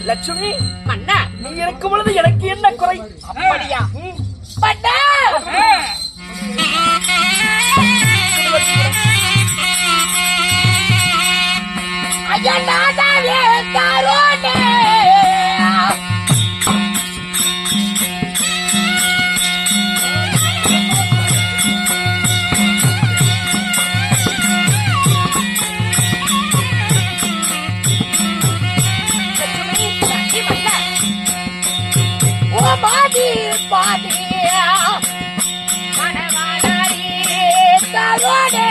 லட்சுமி மன்னா, நீ இருக்கும் பொழுது எனக்கு என்ன குறை? அப்படியா? மன்னா, ஐயா நானாவே தாரோனே பாதி பாதி மனமானாரி தரோனே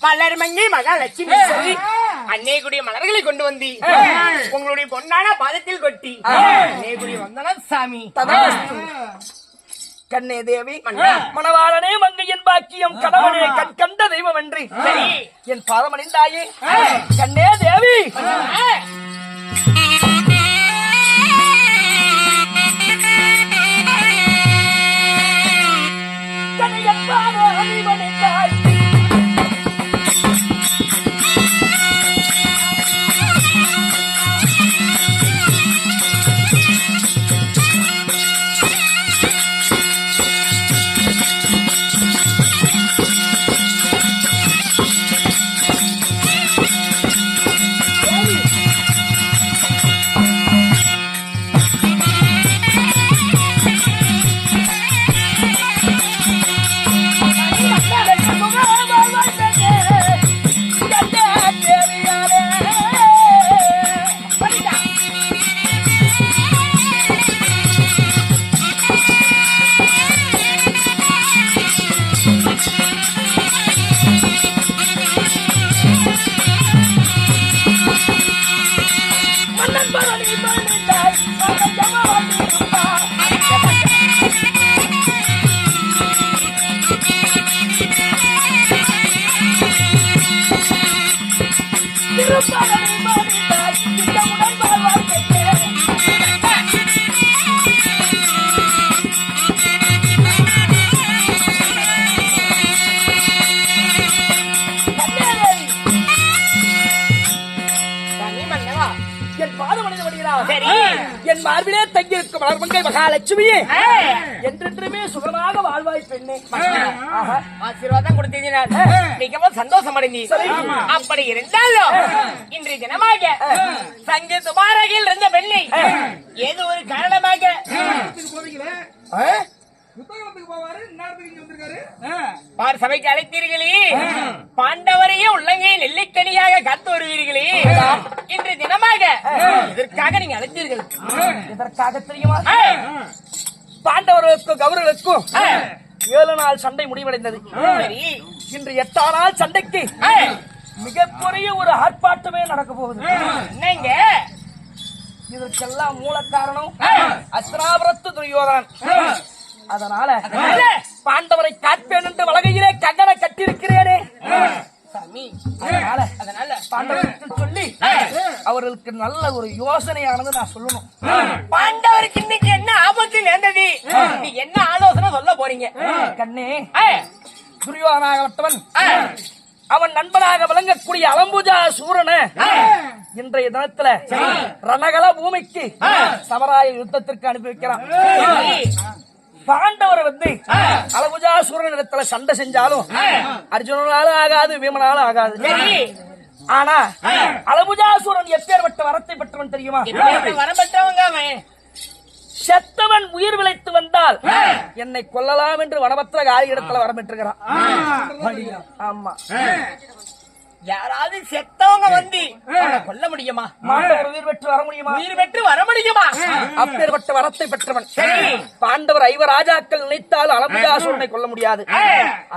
மலர் மங்கி மகாலட்சுமி அன்னைக்குடைய மலர்களை கொண்டு வந்து உங்களுடைய பொன்னான பாதத்தில் கொட்டி அன்னைக்குரிய வந்தனம் சாமி. கண்ணே தேவி, மணவாளனே மங்கையின் பாக்கியம், கணவனே கண் கண்ட தெய்வம் என்று என் பாதம் அணிந்தாயே. கண்ணே தேவி, கண்ணையன் பாதம் அணிவணிந்தாய். என் மார்பிலே தங்கியிருக்கும் மலர்மங்கை மகாலட்சுமியே என்றென்றுமே சுகமாக வாழ்வாய் பெண்ணே. ஆஹா. ஆசீர்வாதம் கொடுத்தீங்க, மிகவும் சந்தோஷம் அடைந்தீங்க. அப்படி இருந்தாலும் இன்றைய தினமாக சங்கு துபாரகில் இருந்த பெண்ணை ஏதோ ஒரு காரணமாக பார் சபைக்கு அழைத்தீர்களே, பாண்டவரையே உள்ளங்கை நெல்லிக்கனியாக காத்து வருவீர்களே, இன்று தினமாக இதற்காக நீங்க அழைத்தீர்கள். இதற்காக தெரியுமா? பாண்டவர்களுக்கும் கௌரவர்களுக்கும் 7 நாள் சண்டை முடிவடைந்தது. சரி, இன்று 8ஆம் நாள் சண்டைக்கு மிகப்பெரிய ஒரு ஆர்ப்பாட்டமே நடக்க போகுது. என்னங்க இதற்கெல்லாம் மூல காரணம் அஸ்தினாபுரத்து துரியோதனன். அதனால பாண்டவரை காப்பேன் என்று வலகையிலே கங்கனை கட்டியிருக்கிறேனே சாமி, அதனால பாண்டவருக்கு சொல்லி அவர்களுக்கு நல்ல ஒரு யோசனையானது நான் சொல்லணும். பாண்டவருக்கு இன்னைக்கு என்ன ஆபத்து நேர்ந்தது, நீ என்ன ஆலோசனை சொல்ல போறீங்க? கண்ணே, துரியோதனாகப்பட்டவன் அவன் நண்பனாக விளங்கக்கூடிய அலம்புஜா சூரனை இன்றைய தினத்துல ரணகல பூமிக்கு சமராய யுத்தத்திற்கு அனுப்பி வைக்கிறான். பாண்டவர் அலம்புஜா சூரன் இடத்துல சண்டை செஞ்சாலும் அர்ஜுனனாலும் ஆகாது, வீமனாலும் ஆகாது. ஆனா அலம்புஜாசூரன் எப்பேற்பட்ட வரத்தை பெற்றவன் தெரியுமா? வரம் பெற்றவங்க அவன். செத்தவன் உயிர் விளைத்து வந்தால் என்னை கொல்லலாம் என்று வனபத்திர காலி இடத்துல வரம் பெற்றுகிறான். ஆமா, யாராவது செத்தவங்க வந்து கொல்ல முடியுமா? மாண்டவர் உயிர் பெற்று வர முடியுமா? உயிர் பெற்று வர முடியுமா? அப்பேற்பட்ட வரத்தை பெற்றவன். பாண்டவர் 5 ராஜாக்கள் நினைத்தால் அலம்புஜாசூரனை கொல்ல முடியாது.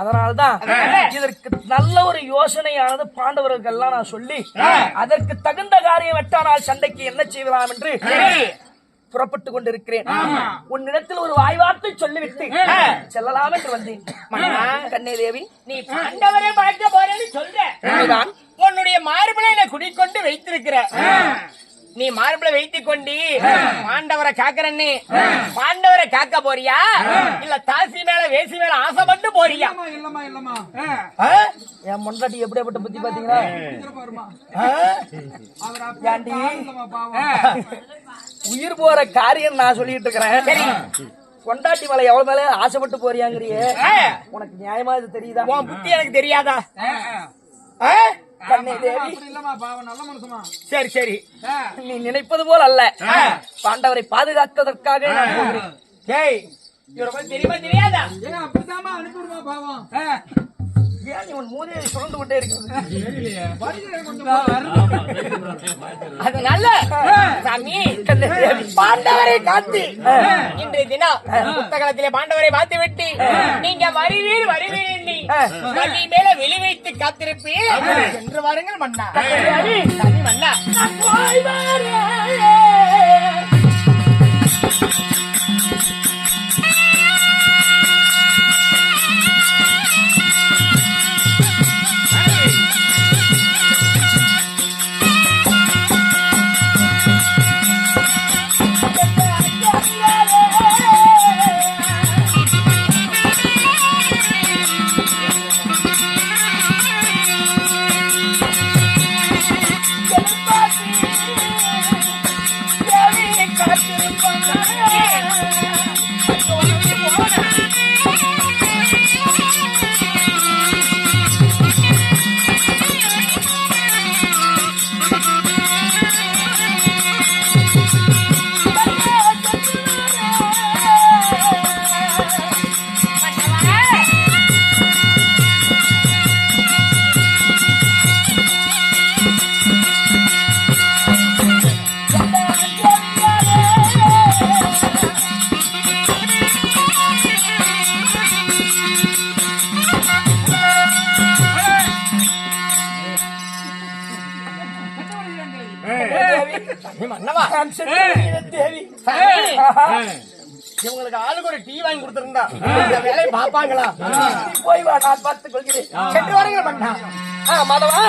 அதனால்தான் இதற்கு நல்ல ஒரு யோசனையானது பாண்டவர்கள் எல்லாம் நான் சொல்லி அதற்கு தகுந்த காரியம் 8ஆம் நாள் சண்டைக்கு என்ன செய்யலாம் என்று புறப்பட்டுக் கொண்டிருக்கிறேன். உன்னிடத்தில் ஒரு வாய்வார்த்தை சொல்லிவிட்டு செல்லலாம் என்று வந்தேன். கண்ணே தேவி, நீ பாண்டவரை பார்க்க போறேன்னு சொல்ற, உன்னுடைய மார்பிளை நான் குடிக்கொண்டு வைத்திருக்கிற, நீ மார்பிளை வைத்துக் கொண்டு பாண்டவரை காக்கிறன்னு பாண்டவரை காக்க போறியா, இல்ல தாசி மேல வேசி மேல ஆசைப்பட்டு போறியா? என் முன்னாடி எப்படியாப்பட்ட புத்தி பாத்தீங்களா? உயிர் போற காரியம் நான் சொல்லிட்டு இருக்கிறேன். கொண்டாட்டி மலை எவ்வளவு மேல ஆசைப்பட்டு போறியாங்கிறியே, உனக்கு நியாயமா இது தெரியுதா? உன் புத்தி எனக்கு தெரியாதா? கண்ணே தேவி, சரி சரி, நீ நினைப்பது போல் அல்ல. பாண்டவரை பாதுகாப்பதற்காக நான் போகிறேன். தெரியுமா தெரியாதா? ஏன் இவன் மூதையை சுரண்டு கொண்டே இருக்கிறது? அதனால சாமி, பாண்டவரை காத்து இன்றைய தினம் புத்தகத்திலே பாண்டவரை பார்த்து விட்டு நீங்க வருவீர் வருவீர் எண்ணி வழி மேல வெளி வைத்து காத்திருப்பீர் என்று வாருங்கள் மன்னா. மன்னா இவங்களுக்கு ஆளுக்கு ஒரு டீ வாங்கி கொடுத்திருந்தா இந்த வேலையை பாப்பாங்களா? போய் வா, நான் பார்த்துக் கொள்கிறேன். சென்று வாருங்கள் மன்னா. மாதவா,